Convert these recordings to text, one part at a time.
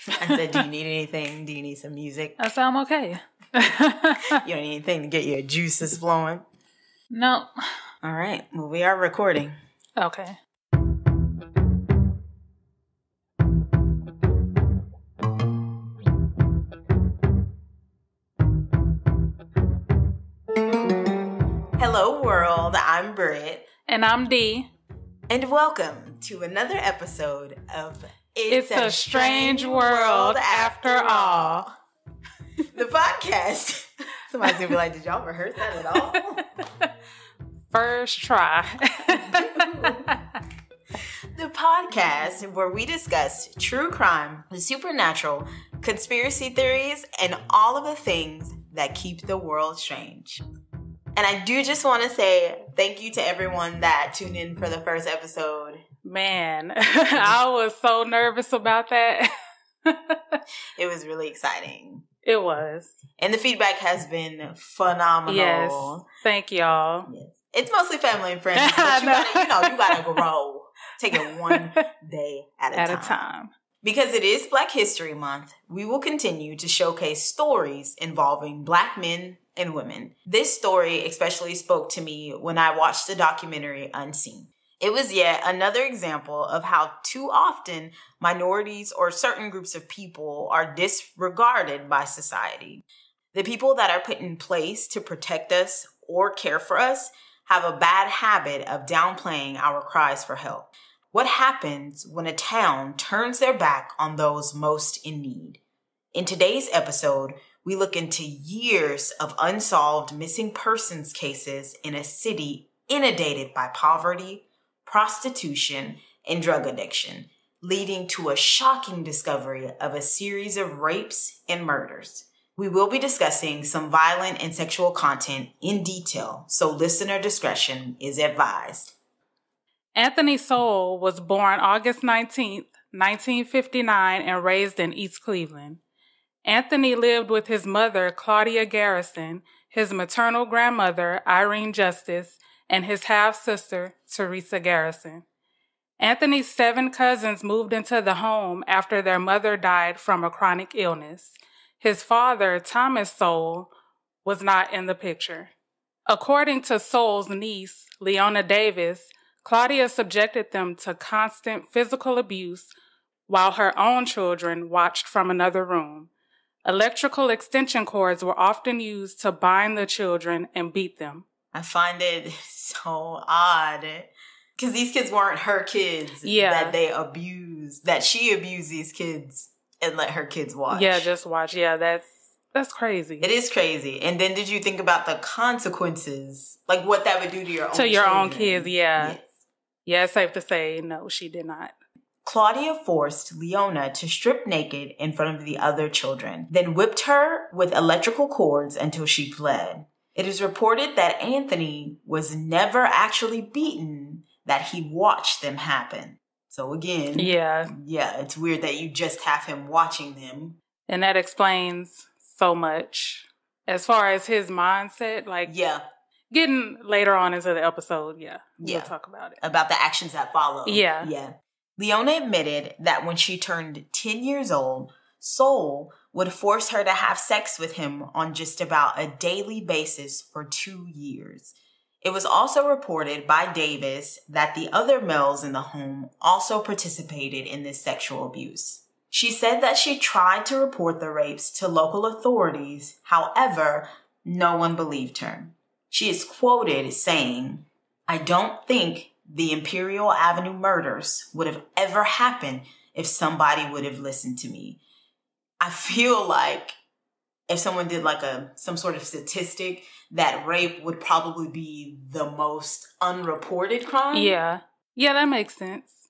I said, do you need anything? Do you need some music? I said, I'm okay. You don't need anything to get your juices flowing? No. All right. Well, we are recording. Okay. Hello, world. I'm Britt. And I'm Dee. And welcome to another episode of It's a Strange World After All. The podcast. Somebody's going to be like, did y'all rehearse that at all? First try. The podcast where we discuss true crime, the supernatural, conspiracy theories, and all of the things that keep the world strange. And I do just want to say thank you to everyone that tuned in for the first episode. Man, I was so nervous about that. It was really exciting. It was. And the feedback has been phenomenal. Yes. Thank y'all. Yes. It's mostly family and friends, but you gotta grow. Take it one day at a time. Because it is Black History Month, we will continue to showcase stories involving Black men and women. This story especially spoke to me when I watched the documentary Unseen. It was yet another example of how too often minorities or certain groups of people are disregarded by society. The people that are put in place to protect us or care for us have a bad habit of downplaying our cries for help. What happens when a town turns their back on those most in need? In today's episode, we look into years of unsolved missing persons cases in a city inundated by poverty, prostitution, and drug addiction, leading to a shocking discovery of a series of rapes and murders. We will be discussing some violent and sexual content in detail, so listener discretion is advised. Anthony Sowell was born August 19th, 1959, and raised in East Cleveland. Anthony lived with his mother, Claudia Garrison, his maternal grandmother, Irene Justice, and his half-sister, Teresa Garrison. Anthony's 7 cousins moved into the home after their mother died from a chronic illness. His father, Thomas Sowell, was not in the picture. According to Sowell's niece, Leona Davis, Claudia subjected them to constant physical abuse while her own children watched from another room. Electrical extension cords were often used to bind the children and beat them. I find it so odd because these kids weren't her kids that they abused, that she abused these kids and let her kids watch. Yeah, just watch. Yeah, that's crazy. It is crazy. And then did you think about the consequences? Like what that would do to your own children? Own kids, yeah. Yes. Yeah, it's safe to say, no, she did not. Claudia forced Leona to strip naked in front of the other children, then whipped her with electrical cords until she bled. It is reported that Anthony was never actually beaten, that he watched them happen. So again, yeah, it's weird that you just have him watching them. And that explains so much. As far as his mindset, getting later on into the episode, we'll talk about it. About the actions that follow. Yeah. Leona admitted that when she turned 10 years old, Sowell would force her to have sex with him on just about a daily basis for 2 years. It was also reported by Davis that the other males in the home also participated in this sexual abuse. She said that she tried to report the rapes to local authorities. However, no one believed her. She is quoted saying, "I don't think the Imperial Avenue murders would have ever happened if somebody would have listened to me." I feel like if someone did some sort of statistic, that rape would probably be the most unreported crime. Yeah, that makes sense.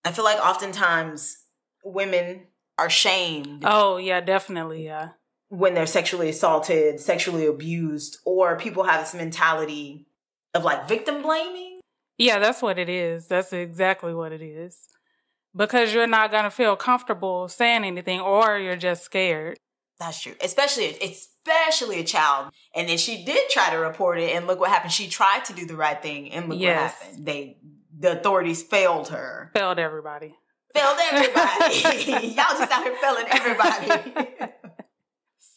I feel like oftentimes women are shamed. Oh, yeah, definitely, yeah. When they're sexually assaulted, sexually abused, or people have this mentality of victim blaming. Yeah, that's what it is. That's exactly what it is. Because you're not going to feel comfortable saying anything, or you're just scared. That's true. Especially a child. And then she did try to report it, and look what happened. She tried to do the right thing, and look what happened. The authorities failed her. Failed everybody. Failed everybody. Y'all just out here failing everybody.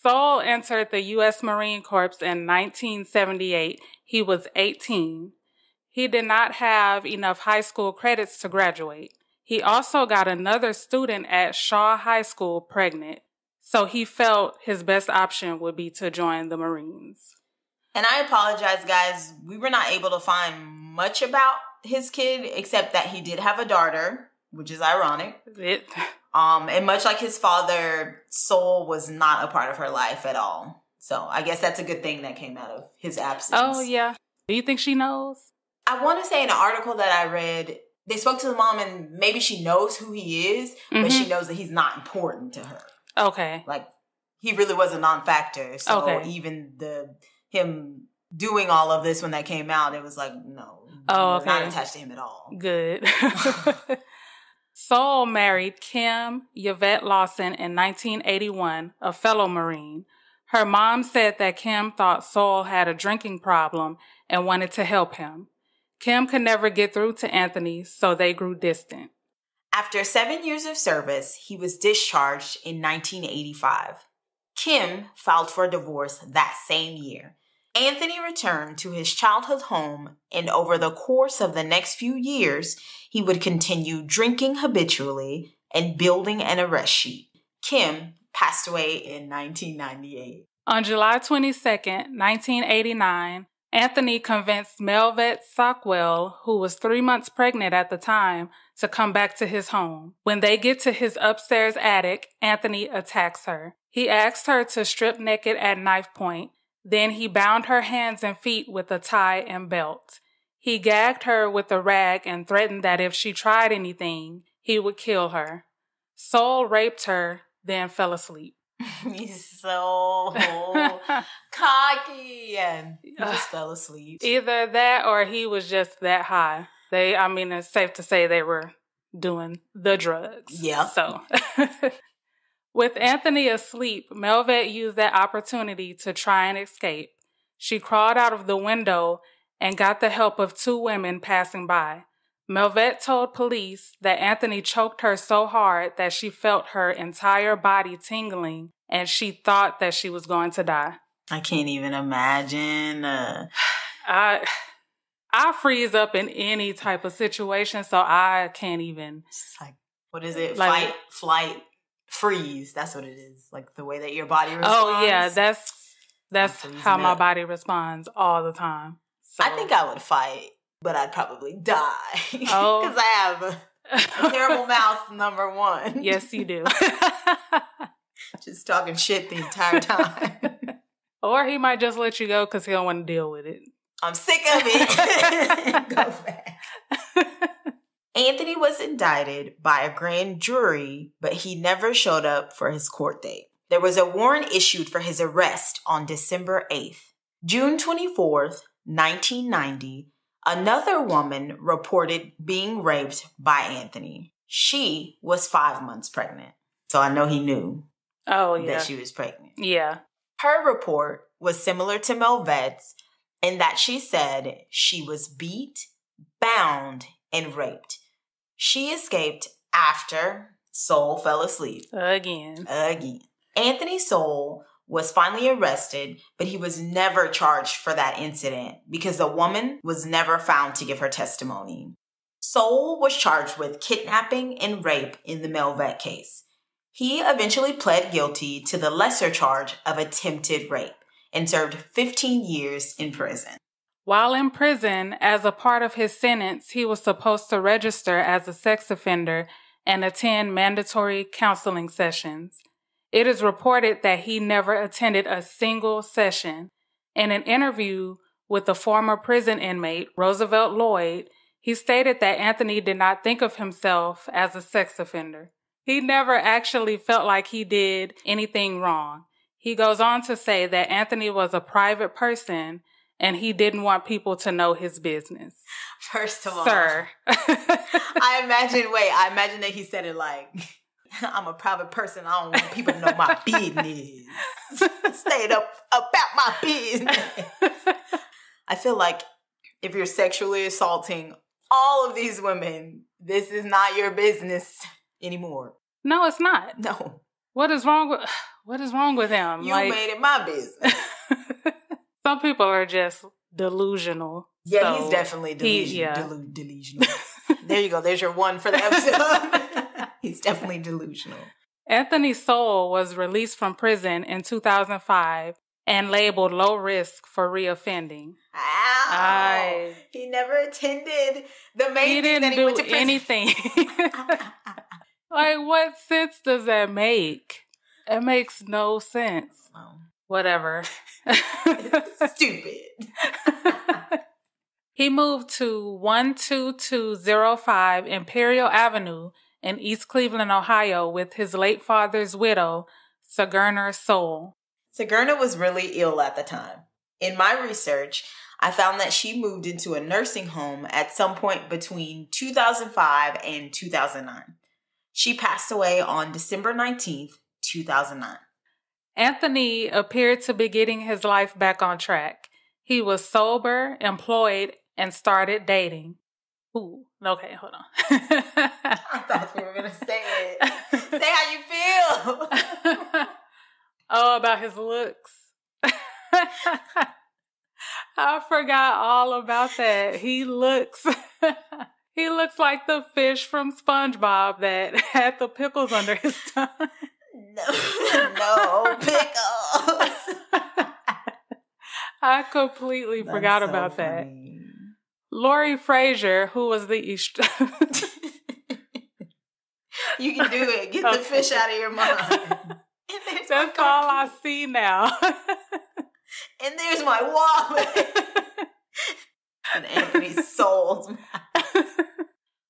Sowell entered the U.S. Marine Corps in 1978. He was 18. He did not have enough high school credits to graduate. He also got another student at Shaw High School pregnant, so he felt his best option would be to join the Marines. And I apologize, guys. We were not able to find much about his kid, except that he did have a daughter, which is ironic. And much like his father, Sowell was not a part of her life at all. So I guess that's a good thing that came out of his absence. Oh, yeah. Do you think she knows? I want to say in an article that I read, they spoke to the mom and maybe she knows who he is, but she knows that he's not important to her. Okay. Like, he really was a non-factor. So even him doing all of this when that came out, it was like, no, not attached to him at all. Good. Sowell married Kim Yvette Lawson in 1981, a fellow Marine. Her mom said that Kim thought Sowell had a drinking problem and wanted to help him. Kim could never get through to Anthony, so they grew distant. After 7 years of service, he was discharged in 1985. Kim filed for divorce that same year. Anthony returned to his childhood home, and over the course of the next few years, he would continue drinking habitually and building an arrest sheet. Kim passed away in 1998. On July 22nd, 1989, Anthony convinced Melvette Sockwell, who was 3 months pregnant at the time, to come back to his home. When they get to his upstairs attic, Anthony attacks her. He asked her to strip naked at knife point. Then he bound her hands and feet with a tie and belt. He gagged her with a rag and threatened that if she tried anything, he would kill her. Sowell raped her, then fell asleep. He's so cocky and he just fell asleep. Either that or he was just that high. It's safe to say they were doing the drugs. Yeah. So, with Anthony asleep, Melvette used that opportunity to try and escape. She crawled out of the window and got the help of 2 women passing by. Melvette told police that Anthony choked her so hard that she felt her entire body tingling and she thought that she was going to die. I can't even imagine. I freeze up in any type of situation, so I can't even. It's like, what is it? Fight, flight, freeze. That's what it is. Like the way that your body responds. Oh, yeah. That's how my body responds all the time. So. I think I would fight, but I'd probably die. Oh. Because I have a terrible mouth, number one. Yes, you do. Just talking shit the entire time. Or he might just let you go because he don't want to deal with it. I'm sick of it. Go back. Anthony was indicted by a grand jury, but he never showed up for his court date. There was a warrant issued for his arrest on December 8th. June 24th, 1990, another woman reported being raped by Anthony. She was 5 months pregnant. So I know he knew that she was pregnant. Yeah. Her report was similar to Melvette's in that she said she was beat, bound, and raped. She escaped after Sowell fell asleep. Again. Anthony Sowell was finally arrested, but he was never charged for that incident because the woman was never found to give her testimony. Sowell was charged with kidnapping and rape in the Melvette case. He eventually pled guilty to the lesser charge of attempted rape and served 15 years in prison. While in prison, as a part of his sentence, he was supposed to register as a sex offender and attend mandatory counseling sessions. It is reported that he never attended a single session. In an interview with a former prison inmate, Roosevelt Lloyd, he stated that Anthony did not think of himself as a sex offender. He never actually felt like he did anything wrong. He goes on to say that Anthony was a private person and he didn't want people to know his business. First of all, sir. I imagine that he said it like, I'm a private person. I don't want people to know my business. Stayed up about my business. I feel like if you're sexually assaulting all of these women, this is not your business. anymore. No, it's not. No. What is wrong with him? You made it my business. Some people are just delusional. Yeah, so he's definitely delusional. There you go. There's your one for the episode. He's definitely delusional. Anthony Sowell was released from prison in 2005 and labeled low risk for reoffending. Ow! He never attended the main thing that he went to prison. He didn't do anything. Like, what sense does that make? It makes no sense. Oh. Whatever. Stupid. He moved to 12205 Imperial Avenue in East Cleveland, Ohio, with his late father's widow, Sojourner Sowell. Sojourner was really ill at the time. In my research, I found that she moved into a nursing home at some point between 2005 and 2009. She passed away on December 19th, 2009. Anthony appeared to be getting his life back on track. He was sober, employed, and started dating. Ooh, okay, hold on. I thought you were going to say it. Say how you feel. Oh, about his looks. I forgot all about that. He looks like the fish from SpongeBob that had the pickles under his tongue. No pickles. I completely forgot about funny. That. Lori Frazier, who was the You can do it. Get the fish out of your mind. That's all I see now. And there's my wallet. And Anthony Sowell's mouth.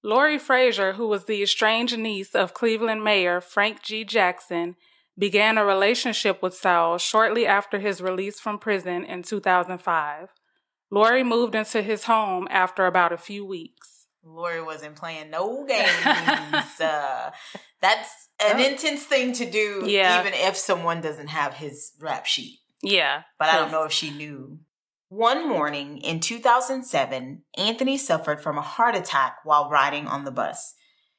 Lori Frazier, who was the estranged niece of Cleveland Mayor Frank G. Jackson, began a relationship with Sowell shortly after his release from prison in 2005. Lori moved into his home after about a few weeks. Lori wasn't playing no games. That's an intense thing to do, even if someone doesn't have his rap sheet. Yeah. But I don't know if she knew. One morning in 2007, Anthony suffered from a heart attack while riding on the bus.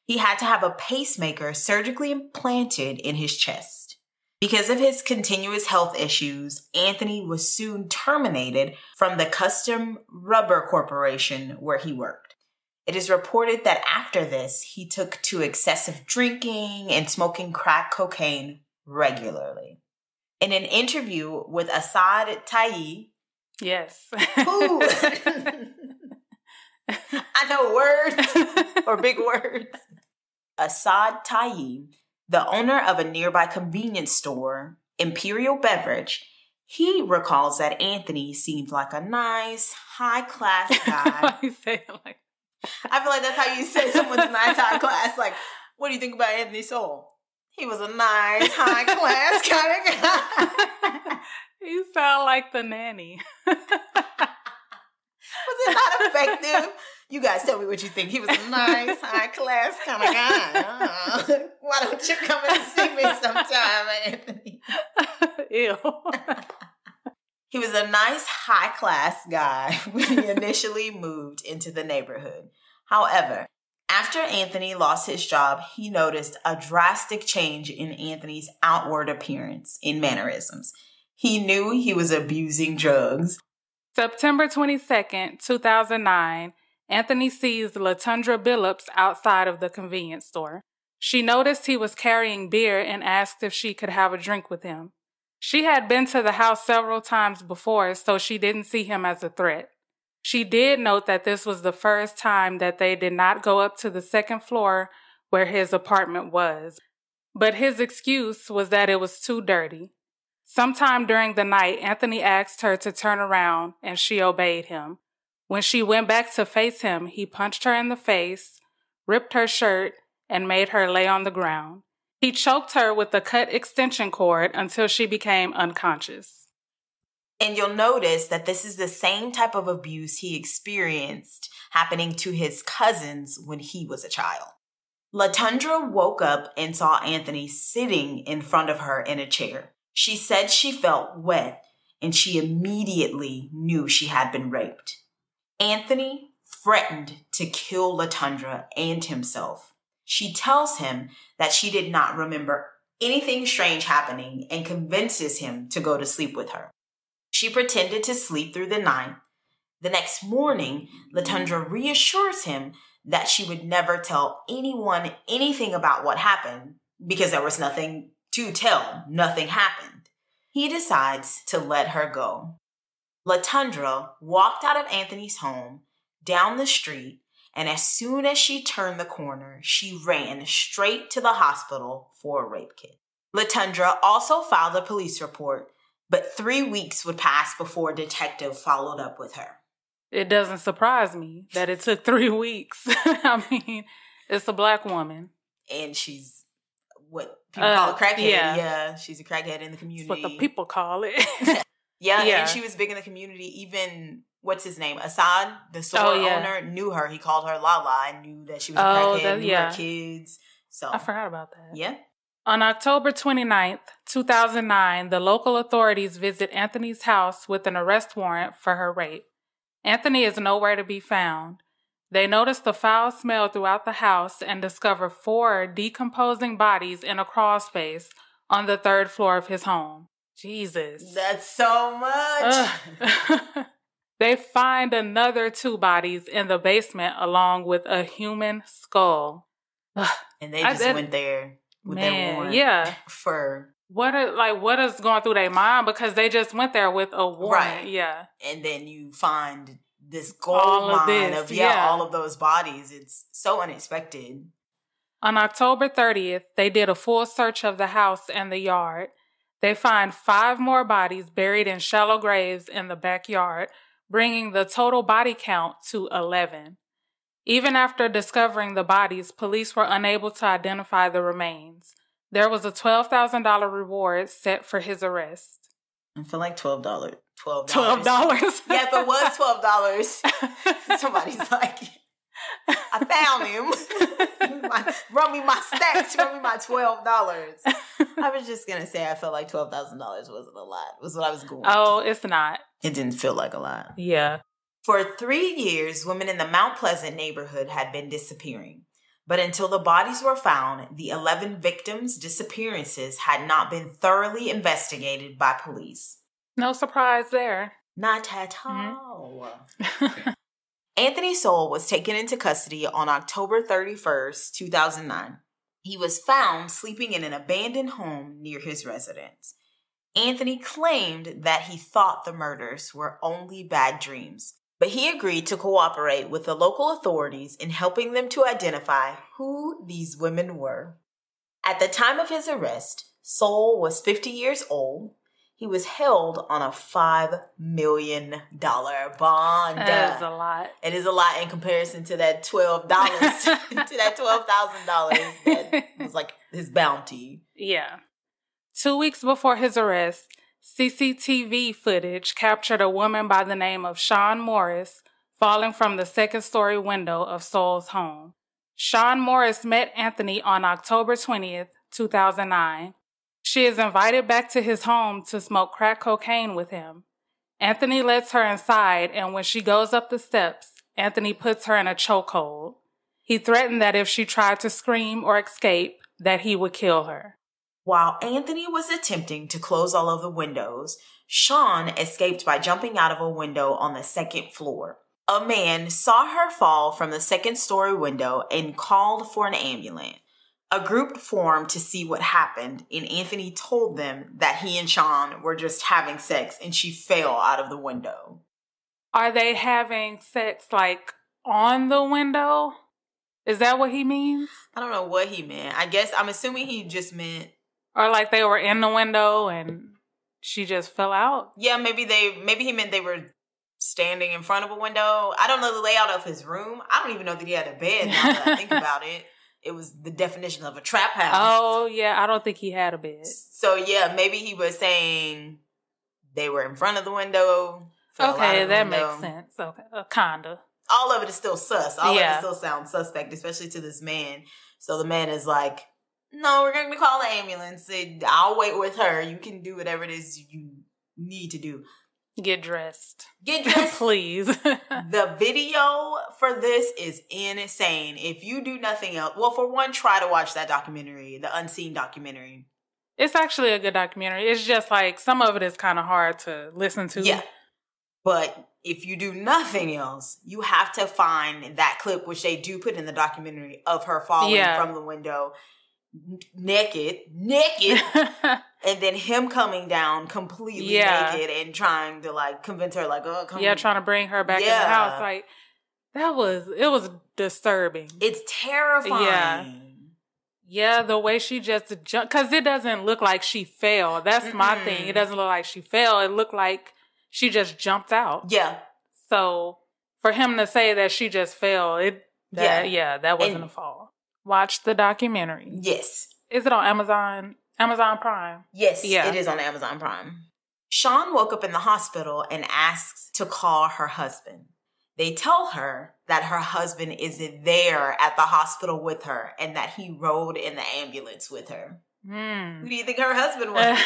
He had to have a pacemaker surgically implanted in his chest. Because of his continuous health issues, Anthony was soon terminated from the Custom Rubber Corporation where he worked. It is reported that after this, he took to excessive drinking and smoking crack cocaine regularly. In an interview with Asad Tayi, yes. Who? I know words or big words. Asad Tayi, the owner of a nearby convenience store, Imperial Beverage, he recalls that Anthony seemed like a nice, high-class guy. You say it like I feel like that's how you say someone's nice, high-class. Like, what do you think about Anthony Sowell? He was a nice, high-class kind of guy. You sound like the nanny. Was it not effective? You guys tell me what you think. He was a nice, high-class kind of guy. Why don't you come and see me sometime, Anthony? Ew. He was a nice, high-class guy when he initially moved into the neighborhood. However, after Anthony lost his job, he noticed a drastic change in Anthony's outward appearance and mannerisms. He knew he was abusing drugs. September 22nd, 2009, Anthony sees LaTundra Billups outside of the convenience store. She noticed he was carrying beer and asked if she could have a drink with him. She had been to the house several times before, so she didn't see him as a threat. She did note that this was the first time that they did not go up to the second floor where his apartment was. But his excuse was that it was too dirty. Sometime during the night, Anthony asked her to turn around, and she obeyed him. When she went back to face him, he punched her in the face, ripped her shirt, and made her lay on the ground. He choked her with a cut extension cord until she became unconscious. And you'll notice that this is the same type of abuse he experienced happening to his cousins when he was a child. LaTundra woke up and saw Anthony sitting in front of her in a chair. She said she felt wet, and she immediately knew she had been raped. Anthony threatened to kill LaTundra and himself. She tells him that she did not remember anything strange happening and convinces him to go to sleep with her. She pretended to sleep through the night. The next morning, LaTundra reassures him that she would never tell anyone anything about what happened because there was nothing to tell. Nothing happened. He decides to let her go. LaTundra walked out of Anthony's home, down the street, and as soon as she turned the corner, she ran straight to the hospital for a rape kit. LaTundra also filed a police report, but 3 weeks would pass before a detective followed up with her. It doesn't surprise me that it took 3 weeks. I mean, it's a Black woman. And she's what people call a crackhead. Yeah, she's a crackhead in the community. That's what the people call it. Yeah, and she was big in the community. Even, what's his name? Assad, the store owner, knew her. He called her Lala and knew that she was a crackhead, knew her kids. So I forgot about that. Yeah. On October 29th, 2009, the local authorities visit Anthony's house with an arrest warrant for her rape. Anthony is nowhere to be found. They notice the foul smell throughout the house and discover 4 decomposing bodies in a crawl space on the 3rd floor of his home. Jesus. That's so much. They find another 2 bodies in the basement along with a human skull. And they just went there with their warrant. Yeah. For what is going through their mind? Because they just went there with a warrant. Right. Yeah. And then you find this gold mine of all of those bodies. It's so unexpected. On October 30th, they did a full search of the house and the yard. They find 5 more bodies buried in shallow graves in the backyard, bringing the total body count to 11. Even after discovering the bodies, police were unable to identify the remains. There was a $12,000 reward set for his arrest. I feel like $12. $12. Yeah, if it was $12, somebody's like, I found him. Run me my stacks. Run me my $12. I was just going to say I felt like $12,000 wasn't a lot. Was what I was going to. It's not. It didn't feel like a lot. Yeah. For 3 years, women in the Mount Pleasant neighborhood had been disappearing. But until the bodies were found, the 11 victims' disappearances had not been thoroughly investigated by police. No surprise there. Not at all. Anthony Sowell was taken into custody on October 31st, 2009. He was found sleeping in an abandoned home near his residence. Anthony claimed that he thought the murders were only bad dreams, but he agreed to cooperate with the local authorities in helping them to identify who these women were. At the time of his arrest, Sowell was 50 years old. He was held on a $5 million bond. That is a lot. It is a lot in comparison to that $12, to that $12,000 that was like his bounty. Yeah. 2 weeks before his arrest, CCTV footage captured a woman by the name of Shawn Morris falling from the 2nd-story window of Sowell's home. Shawn Morris met Anthony on October 20th, 2009. She is invited back to his home to smoke crack cocaine with him. Anthony lets her inside, and when she goes up the steps, Anthony puts her in a chokehold. He threatened that if she tried to scream or escape, that he would kill her. While Anthony was attempting to close all of the windows, Shawn escaped by jumping out of a window on the 2nd floor. A man saw her fall from the 2nd-story window and called for an ambulance. A group formed to see what happened, and Anthony told them that he and Shawn were just having sex, and she fell out of the window. Are they having sex, like, on the window? Is that what he means? I don't know what he meant. I'm assuming he just meant... Or like they were in the window and she just fell out? Yeah, maybe he meant they were standing in front of a window. I don't know the layout of his room. I don't even know that he had a bed now that I think about it. It was the definition of a trap house. Oh, yeah. I don't think he had a bed. So, yeah, maybe he was saying they were in front of the window. Okay, that makes sense. Okay, kinda. All of it is still sus. All of it still sounds suspect, especially to this man. So the man is like, no, we're going to call the ambulance. I'll wait with her. You can do whatever it is you need to do. Get dressed. Get dressed. Please. The video for this is insane. If you do nothing else, well, for one, try to watch that documentary, the Unseen documentary. It's actually a good documentary. It's just like some of it is kind of hard to listen to. Yeah. But if you do nothing else, you have to find that clip, which they do put in the documentary, of her falling from the window naked, and then him coming down completely naked and trying to like convince her, like, oh, come trying to bring her back in the house. Like, it was disturbing. It's terrifying. Yeah, the way she just jumped, because it doesn't look like she fell. That's my thing. It doesn't look like she fell. It looked like she just jumped out. Yeah. So for him to say that she just fell, that wasn't a fall. Watch the documentary. Yes. Is it on Amazon Prime? Yes, it is on Amazon Prime. Sean woke up in the hospital and asks to call her husband. They tell her that her husband isn't there at the hospital with her and that he rode in the ambulance with her. Who do you think her husband was?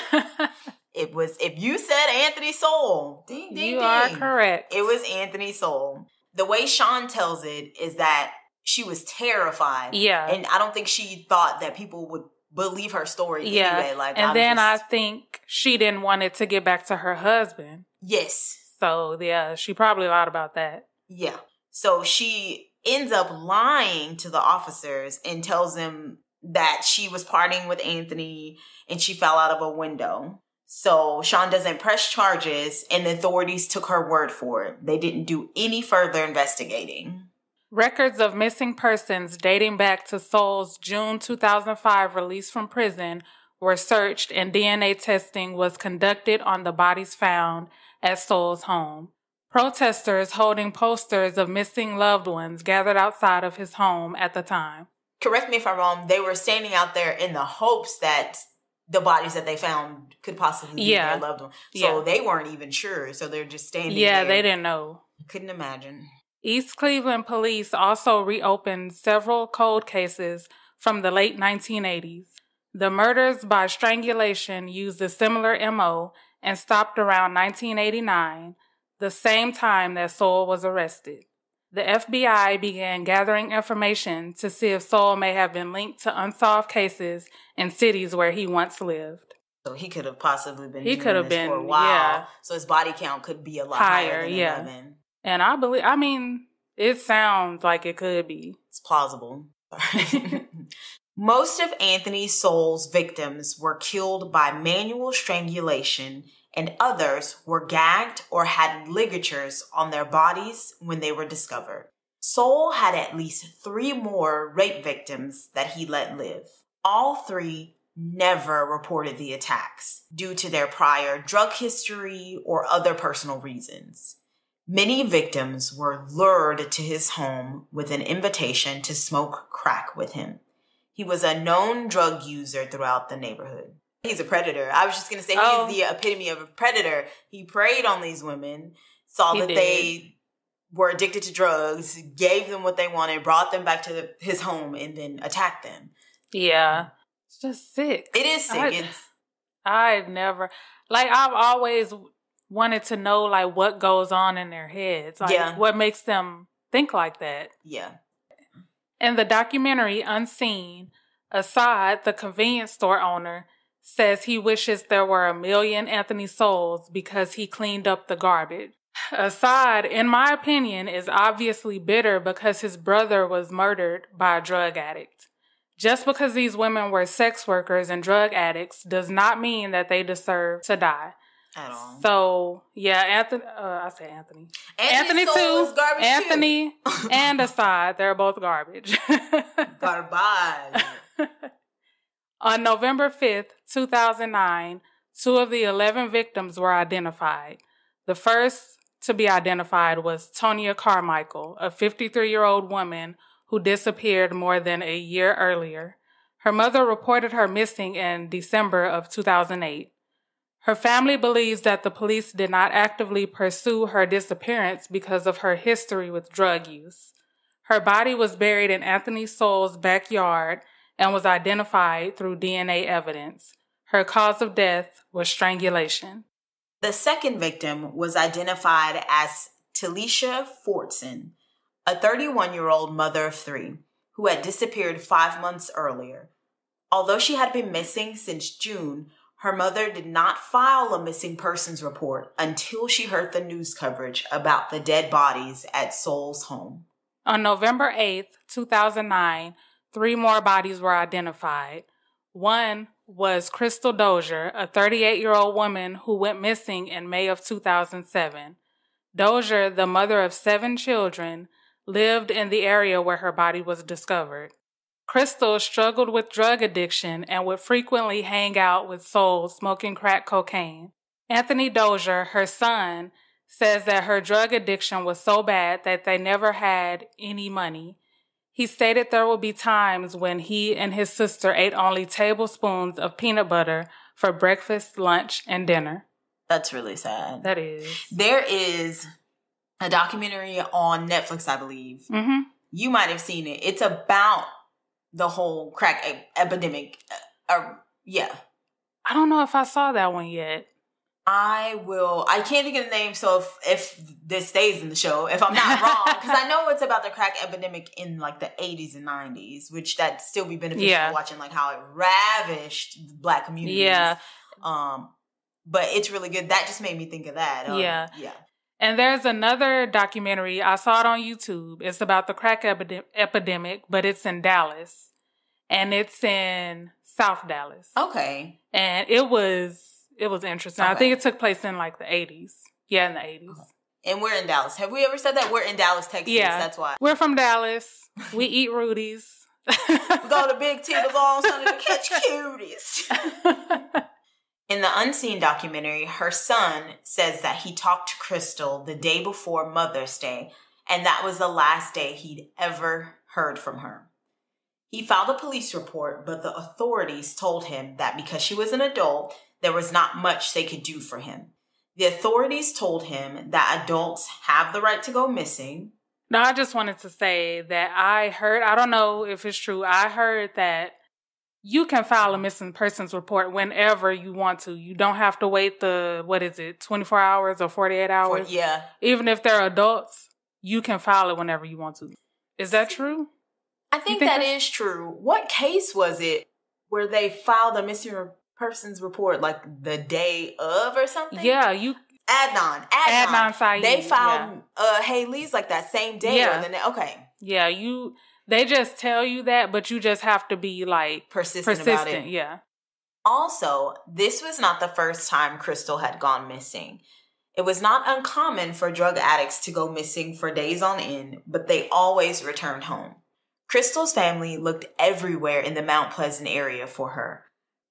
It was, if you said Anthony Sowell, ding, ding, you are correct. It was Anthony Sowell. The way Sean tells it is that she was terrified. Yeah. And I don't think she thought that people would believe her story anyway. Like, and then I think she didn't want it to get back to her husband. Yes. So, yeah, she probably lied about that. Yeah. So she ends up lying to the officers and tells them that she was partying with Anthony and she fell out of a window. So Sean doesn't press charges and the authorities took her word for it. They didn't do any further investigating. Records of missing persons dating back to Sowell's June 2005 release from prison were searched and DNA testing was conducted on the bodies found at Sowell's home. Protesters holding posters of missing loved ones gathered outside of his home at the time. Correct me if I'm wrong, they were standing out there in the hopes that the bodies that they found could possibly be their loved ones. So they weren't even sure, so they're just standing there. Yeah, they didn't know. Couldn't imagine. East Cleveland police also reopened several cold cases from the late 1980s. The murders by strangulation used a similar MO and stopped around 1989, the same time that Sowell was arrested. The FBI began gathering information to see if Sowell may have been linked to unsolved cases in cities where he once lived. So he could have possibly been doing this for a while. So his body count could be a lot higher than 11. And it sounds like it could be. It's plausible. Most of Anthony Sowell's victims were killed by manual strangulation, and others were gagged or had ligatures on their bodies when they were discovered. Sowell had at least 3 more rape victims that he let live. All 3 never reported the attacks due to their prior drug history or other personal reasons. Many victims were lured to his home with an invitation to smoke crack with him. He was a known drug user throughout the neighborhood. He's a predator. I was just going to say he's the epitome of a predator. He preyed on these women, saw that they were addicted to drugs, gave them what they wanted, brought them back to his home, and then attacked them. Yeah. It's just sick. It is sick. I've always wanted to know, like, what goes on in their heads. Like, what makes them think like that. Yeah. In the documentary Unseen, Assad, the convenience store owner, says he wishes there were 1 million Anthony Sowells because he cleaned up the garbage. Assad, in my opinion, is obviously bitter because his brother was murdered by a drug addict. Just because these women were sex workers and drug addicts does not mean that they deserve to die. At all. So, yeah, Anthony too. Garbage Anthony too. And Assad, they're both garbage. Garbage. On November 5th, 2009, 2 of the 11 victims were identified. The first to be identified was Tonya Carmichael, a 53-year-old woman who disappeared more than a year earlier. Her mother reported her missing in December of 2008. Her family believes that the police did not actively pursue her disappearance because of her history with drug use. Her body was buried in Anthony Sowell's backyard and was identified through DNA evidence. Her cause of death was strangulation. The second victim was identified as Talisha Fortson, a 31-year-old mother of 3 who had disappeared 5 months earlier. Although she had been missing since June, her mother did not file a missing persons report until she heard the news coverage about the dead bodies at Sowell's home. On November 8th, 2009, 3 more bodies were identified. One was Crystal Dozier, a 38-year-old woman who went missing in May of 2007. Dozier, the mother of 7 children, lived in the area where her body was discovered. Crystal struggled with drug addiction and would frequently hang out with Sowell smoking crack cocaine. Anthony Dozier, her son, says that her drug addiction was so bad that they never had any money. He stated there would be times when he and his sister ate only tablespoons of peanut butter for breakfast, lunch, and dinner. That's really sad. That is. There is a documentary on Netflix, I believe. Mm-hmm. You might have seen it. It's about the whole crack epidemic. Yeah. I don't know if I saw that one yet. I can't think of the name, so if this stays in the show, if I'm not wrong, because I know it's about the crack epidemic in like the 80s and 90s, which that'd still be beneficial watching like how it ravished Black communities. Yeah. But it's really good. That just made me think of that. Yeah. Yeah. And there's another documentary. I saw it on YouTube. It's about the crack epidemic, but it's in Dallas. And it's in South Dallas. Okay. And it was interesting. Okay. I think it took place in like the 80s. Yeah, in the 80s. Okay. And we're in Dallas. Have we ever said that? We're in Dallas, Texas. Yeah. That's why. We're from Dallas. We eat Rudy's. We go to Big T on Sunday to catch cuties. In the Unseen documentary, her son says that he talked to Crystal the day before Mother's Day, and that was the last day he'd ever heard from her. He filed a police report, but the authorities told him that because she was an adult, there was not much they could do for him. The authorities told him that adults have the right to go missing. No, I just wanted to say that I don't know if it's true, I heard that you can file a missing persons report whenever you want to. You don't have to wait 24 hours or 48 hours? Yeah. Even if they're adults, you can file it whenever you want to. Is that true? I think that is true. What case was it where they filed a missing persons report like the day of or something? Yeah, Adnan Saeed. They filed Haley's like that same day. Yeah. Okay. Yeah, they just tell you that, but you just have to be like persistent about it. Yeah. Also, this was not the first time Crystal had gone missing. It was not uncommon for drug addicts to go missing for days on end, but they always returned home. Crystal's family looked everywhere in the Mount Pleasant area for her.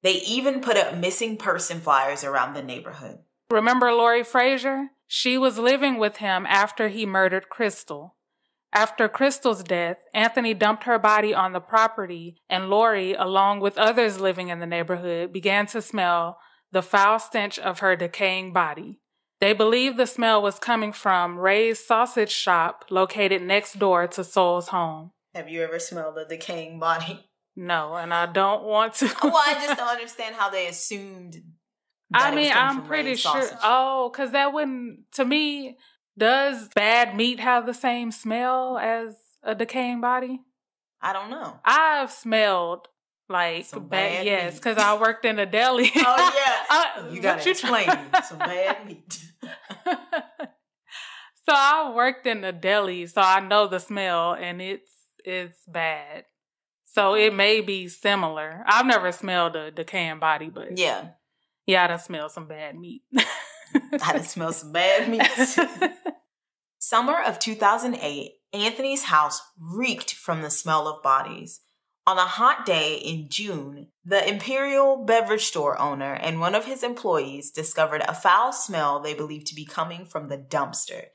They even put up missing person flyers around the neighborhood. Remember Lori Frazier? She was living with him after he murdered Crystal. After Crystal's death, Anthony dumped her body on the property, and Lori, along with others living in the neighborhood, began to smell the foul stench of her decaying body. They believed the smell was coming from Ray's sausage shop located next door to Sowell's home. Have you ever smelled a decaying body? No, and I don't want to. Well, I just don't understand how they assumed that I'm pretty sure. Oh, because that wouldn't, to me, does bad meat have the same smell as a decaying body? I don't know. I've smelled like bad, yes, because I worked in a deli. Oh, yeah. You got to explain some bad meat. So I worked in a deli, so I know the smell, and it's bad. So it may be similar. I've never smelled a decaying body, but yeah, I done smelled some bad meat. I done smelled some bad meat. Summer of 2008, Anthony's house reeked from the smell of bodies. On a hot day in June, the Imperial beverage store owner and one of his employees discovered a foul smell they believed to be coming from the dumpster.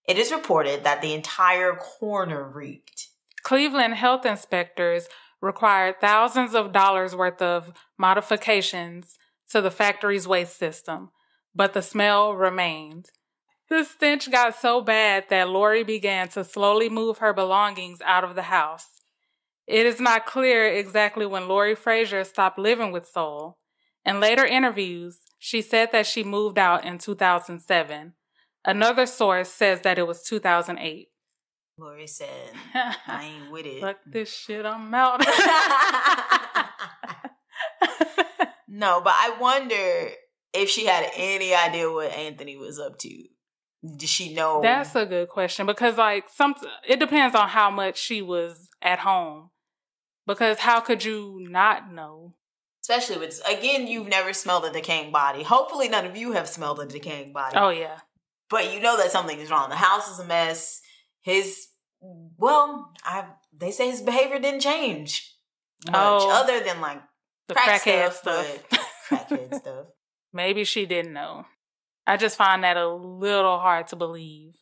It is reported that the entire corner reeked. Cleveland health inspectors required thousands of dollars worth of modifications to the factory's waste system, but the smell remained. The stench got so bad that Lori began to slowly move her belongings out of the house. It is not clear exactly when Lori Frazier stopped living with Sowell. In later interviews, She said that she moved out in 2007. Another source says that it was 2008. Lori said, I ain't with it. Fuck this shit, I'm out. No, but I wonder if she had any idea what Anthony was up to. Did she know? That's a good question because, like, it depends on how much she was at home. Because how could you not know? Especially with, again, you've never smelled a decaying body. Hopefully none of you have smelled a decaying body. Oh, yeah. But you know that something is wrong. The house is a mess. They say his behavior didn't change much other than, like, the crackhead stuff. Crackhead stuff. Maybe she didn't know. I just find that a little hard to believe.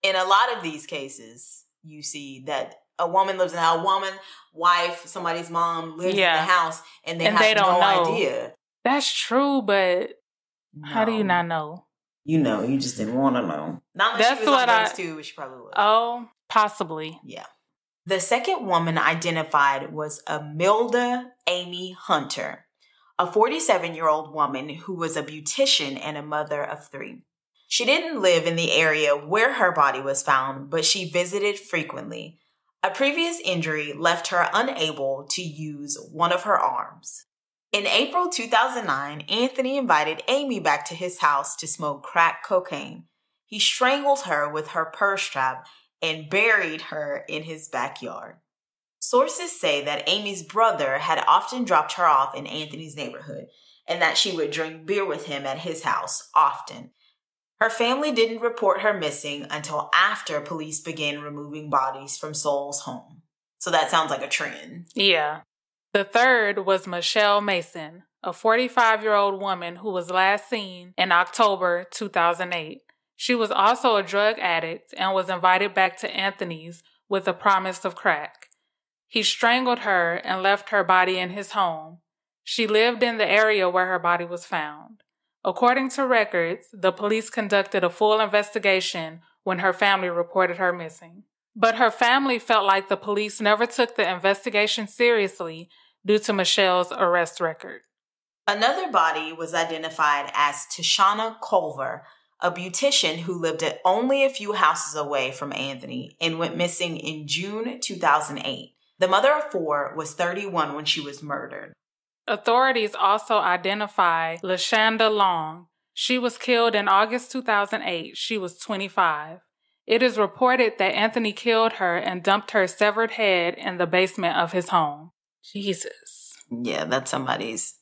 In a lot of these cases, you see that a woman lives in a wife, somebody's mom lives in the house, and they have no idea. That's true, but how do you not know? You know, you just didn't want to know. Not unless she was on drugs too, which she probably was. Oh, possibly. Yeah. The second woman identified was Imelda Amy Hunter, a 47-year-old woman who was a beautician and a mother of 3. She didn't live in the area where her body was found, but she visited frequently. A previous injury left her unable to use one of her arms. In April 2009, Anthony invited Amy back to his house to smoke crack cocaine. He strangled her with her purse strap and buried her in his backyard. Sources say that Amy's brother had often dropped her off in Anthony's neighborhood and that she would drink beer with him at his house often. Her family didn't report her missing until after police began removing bodies from Sowell's home. So that sounds like a trend. Yeah. The third was Michelle Mason, a 45-year-old woman who was last seen in October 2008. She was also a drug addict and was invited back to Anthony's with a promise of crack. He strangled her and left her body in his home. She lived in the area where her body was found. According to records, the police conducted a full investigation when her family reported her missing. But her family felt like the police never took the investigation seriously due to Michelle's arrest record. Another body was identified as Tashana Culver, a beautician who lived at only a few houses away from Anthony and went missing in June 2008. The mother of 4 was 31 when she was murdered. Authorities also identify LaShanda Long. She was killed in August 2008. She was 25. It is reported that Anthony killed her and dumped her severed head in the basement of his home. Jesus. Yeah, that's somebody's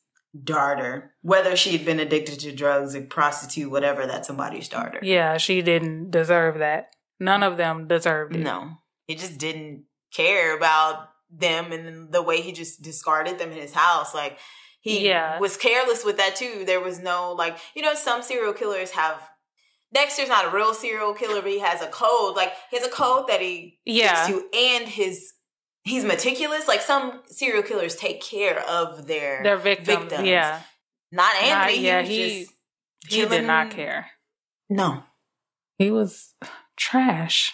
daughter. Whether she'd been addicted to drugs, a prostitute, whatever, that's somebody's daughter. Yeah, she didn't deserve that. None of them deserved it. No. He just didn't care about them and the way he just discarded them in his house. Like, he was careless with that too. There was no, like, you know, some serial killers have, Dexter's not a real serial killer, but he has a code. Like, he has a code that he sticks to, and he's meticulous. Like, some serial killers take care of their victims. Yeah. Not Anthony. He did not care. No. He was trash.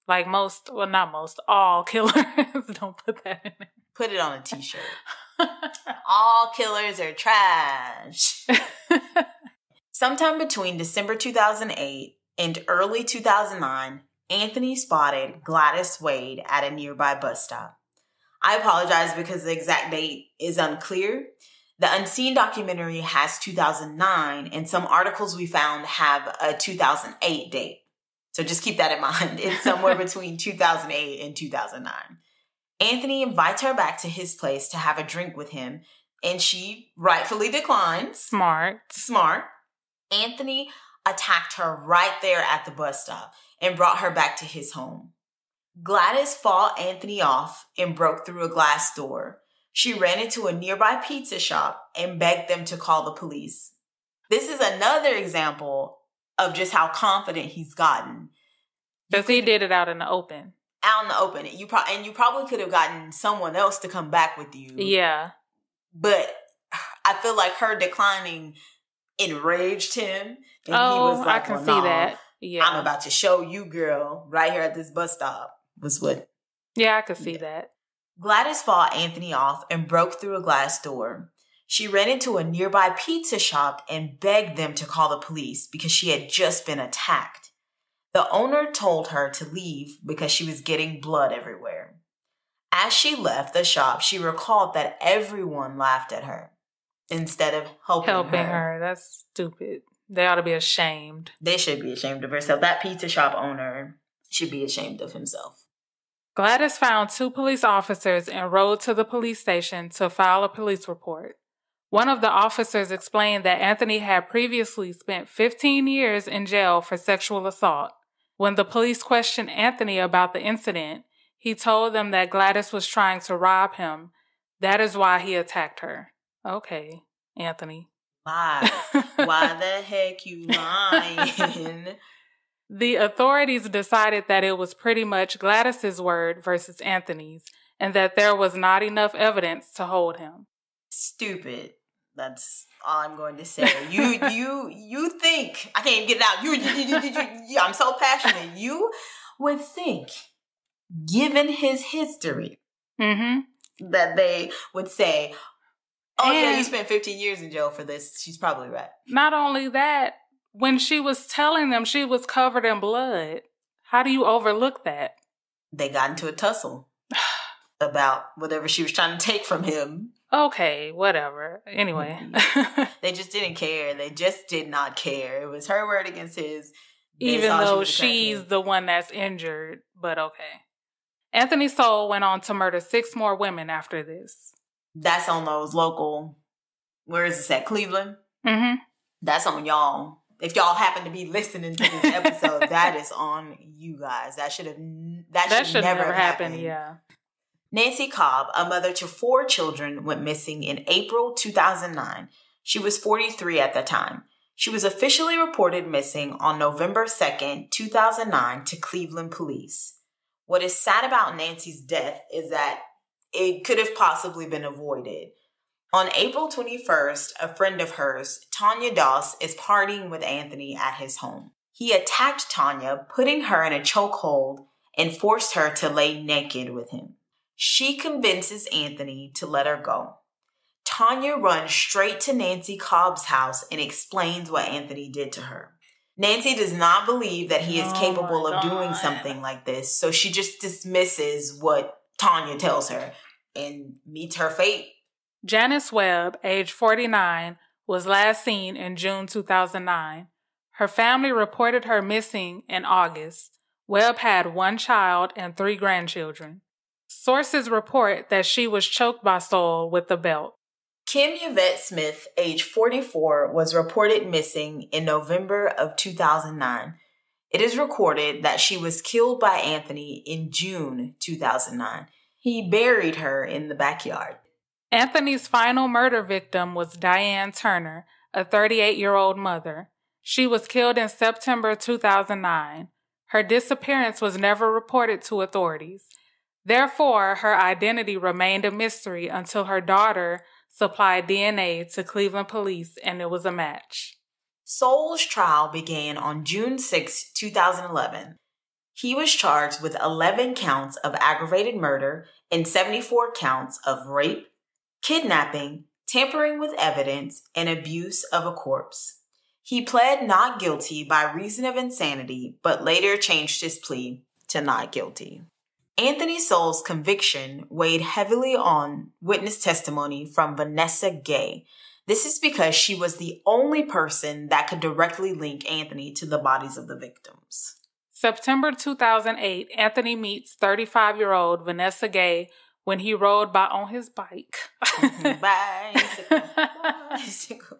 Like all killers. Don't put that in there. Put it on a t-shirt. All killers are trash. Sometime between December 2008 and early 2009, Anthony spotted Gladys Wade at a nearby bus stop. I apologize because the exact date is unclear. The Unseen documentary has 2009, and some articles we found have a 2008 date. So just keep that in mind. It's somewhere between 2008 and 2009. Anthony invites her back to his place to have a drink with him, and she rightfully declines. Smart. Anthony attacked her right there at the bus stop and brought her back to his home. Gladys fought Anthony off and broke through a glass door. She ran into a nearby pizza shop and begged them to call the police. This is another example of just how confident he's gotten. Because he did it out in the open. Out in the open. You probably could have gotten someone else to come back with you. Yeah. But I feel like her declining enraged him. And he was like, I can see that. Yeah. I'm about to show you, girl, right here at this bus stop. Was what? Yeah, I could see that. Gladys fought Anthony off and broke through a glass door. She ran into a nearby pizza shop and begged them to call the police because she had just been attacked. The owner told her to leave because she was getting blood everywhere. As she left the shop, she recalled that everyone laughed at her instead of helping her. That's stupid. They ought to be ashamed. They should be ashamed of herself. That pizza shop owner should be ashamed of himself. Gladys found 2 police officers and rode to the police station to file a police report. One of the officers explained that Anthony had previously spent 15 years in jail for sexual assault. When the police questioned Anthony about the incident, he told them that Gladys was trying to rob him. That is why he attacked her. Okay, Anthony. Why? Why the heck you lying? The authorities decided that it was pretty much Gladys's word versus Anthony's, and that there was not enough evidence to hold him. Stupid. That's all I'm going to say. You think I can't even get it out. You I'm so passionate. You would think, given his history, that they would say, "Oh yeah, you spent 15 years in jail for this." She's probably right. Not only that, when she was telling them she was covered in blood, how do you overlook that? They got into a tussle about whatever she was trying to take from him. Okay, whatever. Anyway. They just didn't care. They just did not care. It was her word against his. Even though she's the one that's injured, but okay. Anthony Sowell went on to murder 6 more women after this. That's on those local, where is this at, Cleveland? Mm-hmm. That's on y'all. If y'all happen to be listening to this episode, that is on you guys. That should never happen. Yeah. Nancy Cobb, a mother to 4 children, went missing in April 2009. She was 43 at the time. She was officially reported missing on November 2nd, 2009 to Cleveland police. What is sad about Nancy's death is that it could have possibly been avoided. On April 21st, a friend of hers, Tanya Doss, is partying with Anthony at his home. He attacked Tanya, putting her in a chokehold and forced her to lay naked with him. She convinces Anthony to let her go. Tanya runs straight to Nancy Cobb's house and explains what Anthony did to her. Nancy does not believe that he is capable of doing something like this, so she just dismisses what Tanya tells her and meets her fate. Janice Webb, age 49, was last seen in June 2009. Her family reported her missing in August. Webb had 1 child and 3 grandchildren. Sources report that she was choked by Sowell with a belt. Kim Yvette Smith, age 44, was reported missing in November of 2009. It is recorded that she was killed by Anthony in June 2009. He buried her in the backyard. Anthony's final murder victim was Diane Turner, a 38-year-old mother. She was killed in September 2009. Her disappearance was never reported to authorities. Therefore, her identity remained a mystery until her daughter supplied DNA to Cleveland police and it was a match. Sowell's trial began on June 6, 2011. He was charged with 11 counts of aggravated murder and 74 counts of rape, kidnapping, tampering with evidence, and abuse of a corpse. He pled not guilty by reason of insanity, but later changed his plea to not guilty. Anthony Sowell's conviction weighed heavily on witness testimony from Vanessa Gay. This is because she was the only person that could directly link Anthony to the bodies of the victims. September 2008, Anthony meets 35-year-old Vanessa Gay when he rode by on his bike. Bicycle.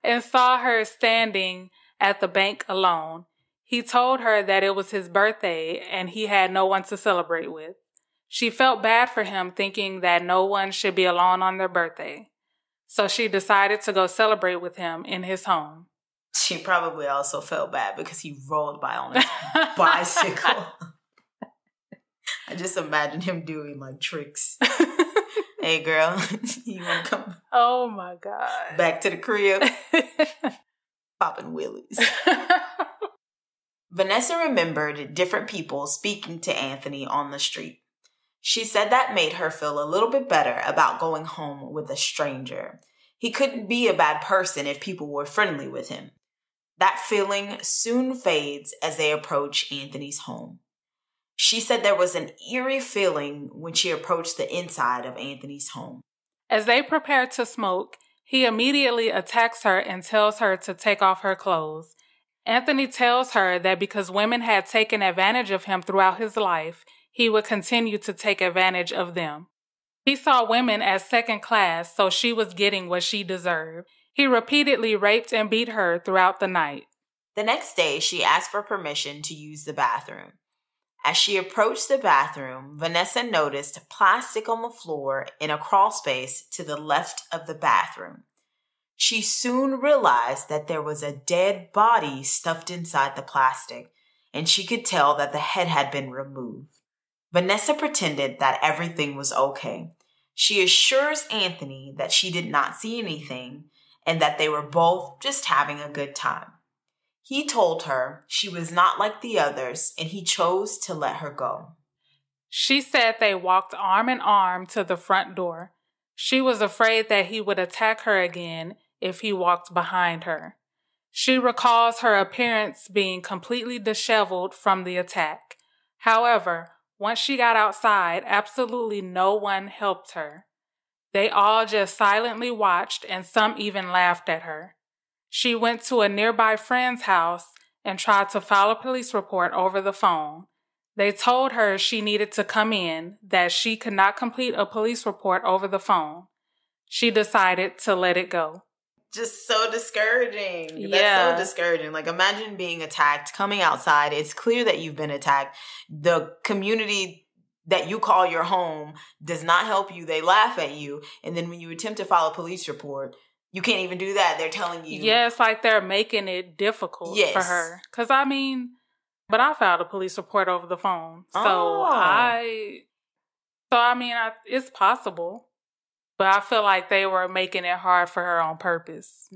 And saw her standing at the bank alone. He told her that it was his birthday and he had no one to celebrate with. She felt bad for him, thinking that no one should be alone on their birthday. So she decided to go celebrate with him in his home. She probably also felt bad because he rolled by on his bicycle. I just imagine him doing like tricks. Hey girl, you want to come? Oh my God. Back to the crib. Popping wheelies. Vanessa remembered different people speaking to Anthony on the street. She said that made her feel a little bit better about going home with a stranger. He couldn't be a bad person if people were friendly with him. That feeling soon fades as they approach Anthony's home. She said there was an eerie feeling when she approached the inside of Anthony's home. As they prepare to smoke, he immediately attacks her and tells her to take off her clothes. Anthony tells her that because women had taken advantage of him throughout his life, he would continue to take advantage of them. He saw women as second class, so she was getting what she deserved. He repeatedly raped and beat her throughout the night. The next day, she asked for permission to use the bathroom. As she approached the bathroom, Vanessa noticed plastic on the floor in a crawl space to the left of the bathroom. She soon realized that there was a dead body stuffed inside the plastic, and she could tell that the head had been removed. Vanessa pretended that everything was okay. She assures Anthony that she did not see anything and that they were both just having a good time. He told her she was not like the others, and he chose to let her go. She said they walked arm in arm to the front door. She was afraid that he would attack her again if he walked behind her. She recalls her appearance being completely disheveled from the attack. However, once she got outside, absolutely no one helped her. They all just silently watched, and some even laughed at her. She went to a nearby friend's house and tried to file a police report over the phone. They told her she needed to come in, that she could not complete a police report over the phone. She decided to let it go. Just so discouraging. Yeah. That's so discouraging. Like, imagine being attacked, coming outside. It's clear that you've been attacked. The community that you call your home does not help you. They laugh at you. And then when you attempt to file a police report, you can't even do that. They're telling you. Yeah, it's like they're making it difficult for her. Because, but I filed a police report over the phone. So, it's possible. But I feel like they were making it hard for her on purpose.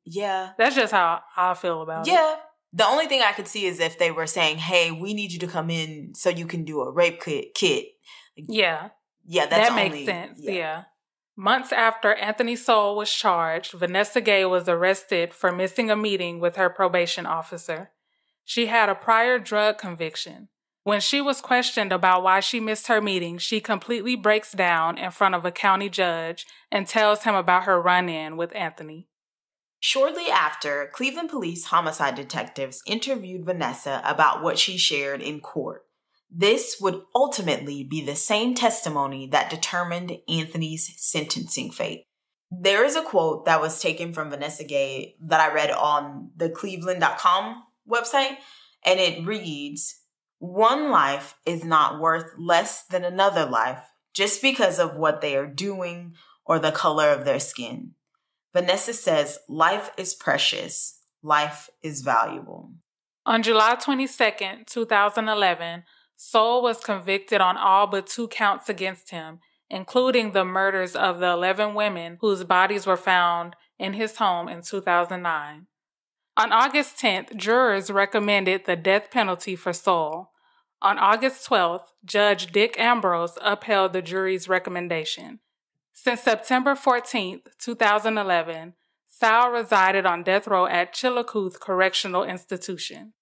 Yeah. That's just how I feel about it. Yeah. The only thing I could see is if they were saying, hey, we need you to come in so you can do a rape kit. Yeah. Yeah, that makes sense. Yeah. Months after Anthony Sowell was charged, Vanessa Gay was arrested for missing a meeting with her probation officer. She had a prior drug conviction. When she was questioned about why she missed her meeting, she completely breaks down in front of a county judge and tells him about her run-in with Anthony. Shortly after, Cleveland police homicide detectives interviewed Vanessa about what she shared in court. This would ultimately be the same testimony that determined Anthony's sentencing fate. There is a quote that was taken from Vanessa Gay that I read on the Cleveland.com website, and it reads, "One life is not worth less than another life just because of what they are doing or the color of their skin. Vanessa says life is precious. Life is valuable." On July 22nd, 2011, Sowell was convicted on all but 2 counts against him, including the murders of the 11 women whose bodies were found in his home in 2009. On August 10th, jurors recommended the death penalty for Sowell. On August 12th, Judge Dick Ambrose upheld the jury's recommendation. Since September 14th, 2011, Sowell resided on death row at Chillicothe Correctional Institution.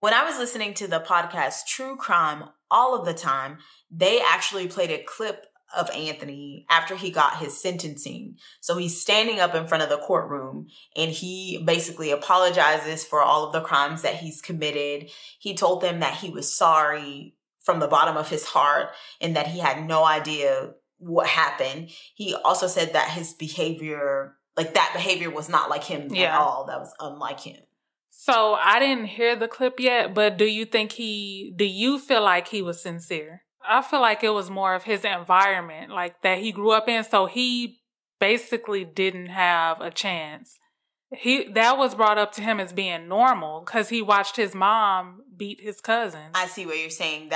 When I was listening to the podcast True Crime all of the time, they actually played a clip of Anthony after he got his sentencing. So he's standing up in front of the courtroom and he basically apologizes for all of the crimes that he's committed. He told them that he was sorry from the bottom of his heart and that he had no idea what happened. He also said that his behavior, that behavior was not like him at all. That was unlike him. So I didn't hear the clip yet, but do you feel like he was sincere? I feel like it was more of his environment, that he grew up in, so he basically didn't have a chance. That was brought up to him as being normal because he watched his mom beat his cousin. I see what you're saying.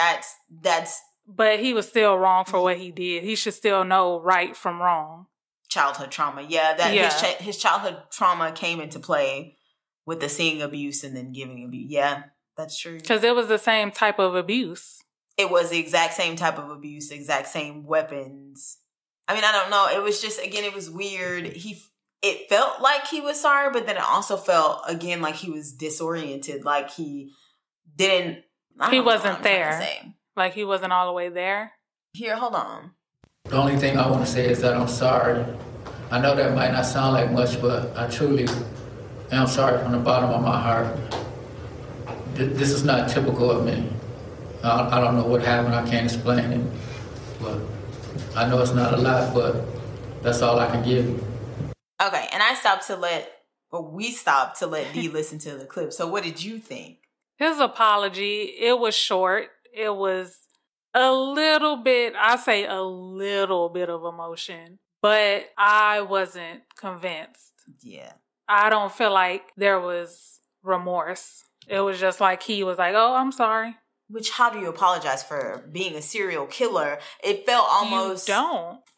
But he was still wrong for what he did. He should still know right from wrong. Childhood trauma. His childhood trauma came into play with the seeing abuse and then giving abuse. Yeah, that's true. Because it was the same type of abuse. It was the exact same type of abuse, exact same weapons. I mean, I don't know. It was just, again, it was weird. it felt like he was sorry, but then it also felt, again, like he was disoriented. Like he didn't... He wasn't there. Like he wasn't all the way there. Here, hold on. The only thing I want to say is that I'm sorry. I know that might not sound like much, but I truly am sorry from the bottom of my heart. This is not typical of me. I don't know what happened. I can't explain it. But I know it's not a lot, but that's all I can give you. Okay, and we stopped to let Dee listen to the clip. So what did you think? His apology, it was short. It was a little bit of emotion, but I wasn't convinced. Yeah. I don't feel like there was remorse. It was just like he was like, oh, I'm sorry. Which, how do you apologize for being a serial killer? It felt almost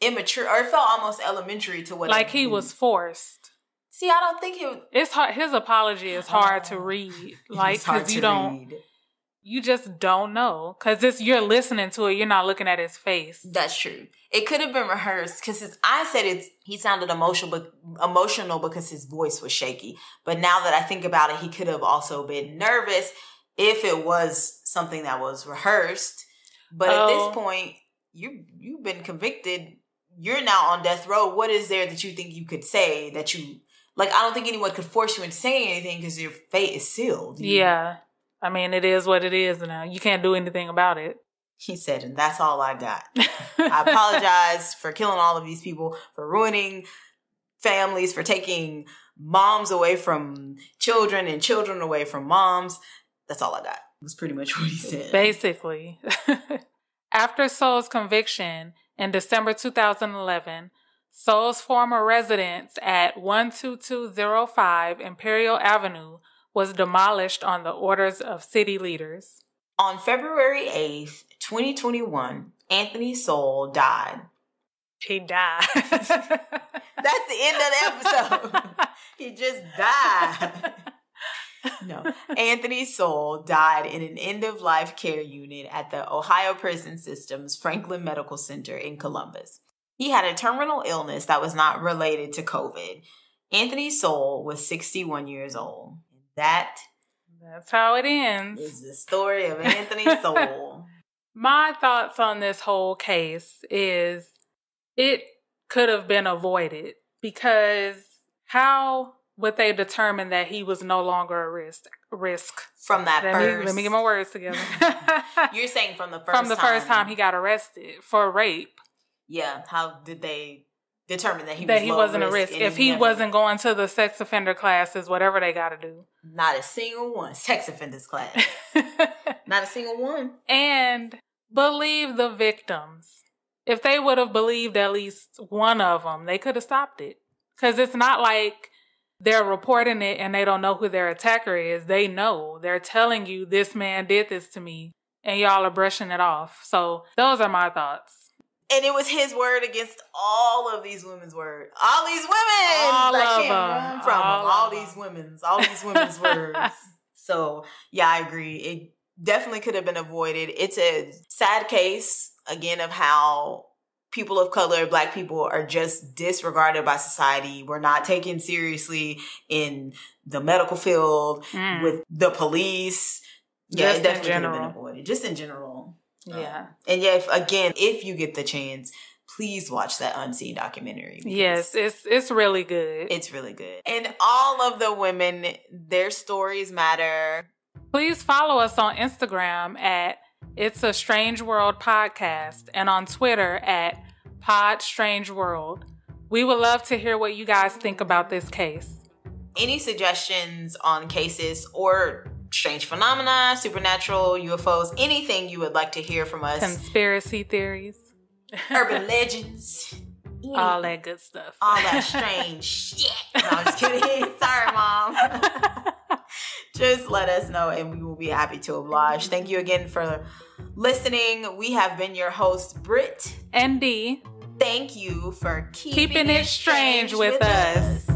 immature, or it felt almost elementary to what. Like he was forced. See, I don't think it's hard. His apology is hard to read, like because you just don't know, because you're listening to it. You're not looking at his face. That's true. It could have been rehearsed because I said he sounded emotional because his voice was shaky. But now that I think about it, he could have also been nervous if it was something that was rehearsed. But at this point, you've been convicted. You're now on death row. What is there that you think you could say that you... Like, I don't think anyone could force you into saying anything because your fate is sealed. Yeah. I mean, it is what it is now. You can't do anything about it. He said, and that's all I got. I apologize for killing all of these people, for ruining families, for taking moms away from children and children away from moms. That's all I got. Was pretty much what he said. Basically. After Sowell's conviction in December 2011, Sowell's former residence at 12205 Imperial Avenue was demolished on the orders of city leaders. On February 8th, 2021, Anthony Sowell died. He died. That's the end of the episode. He just died. No. Anthony Sowell died in an end-of-life care unit at the Ohio Prison System's Franklin Medical Center in Columbus. He had a terminal illness that was not related to COVID. Anthony Sowell was 61 years old. That's how it ends. Is the story of Anthony Sowell. My thoughts on this whole case is it could have been avoided, because how would they determine that he was no longer a risk? From that first... Let me get my words together. You're saying from the first time he got arrested for rape. Yeah, how did they determine that he wasn't a risk? If he wasn't going to the sex offender classes, whatever they got to do. Not a single one. Sex offenders class. Not a single one. And believe the victims. If they would have believed at least one of them, they could have stopped it. Because it's not like they're reporting it and they don't know who their attacker is. They know. They're telling you, this man did this to me, and y'all are brushing it off. So those are my thoughts. And it was his word against all of these women's word. All these women! All these women's words. So, yeah, I agree. It definitely could have been avoided. It's a sad case, again, of how people of color, Black people, are just disregarded by society. We're not taken seriously in the medical field, with the police. Yeah, it definitely could have been avoided. Just in general. Yeah. And yeah, if you get the chance, please watch that Unseen documentary. Yes, it's really good. It's really good. And all of the women, their stories matter. Please follow us on Instagram at It's a Strange World Podcast and on Twitter at Pod Strange World. We would love to hear what you guys think about this case. Any suggestions on cases or strange phenomena, supernatural, UFOs, anything you would like to hear from us. Conspiracy theories. Urban legends. All that good stuff. All that strange shit. No, I'm just kidding. Sorry, Mom. Just let us know and we will be happy to oblige. Thank you again for listening. We have been your hosts, Britt and Dee. Thank you for keeping it strange with us.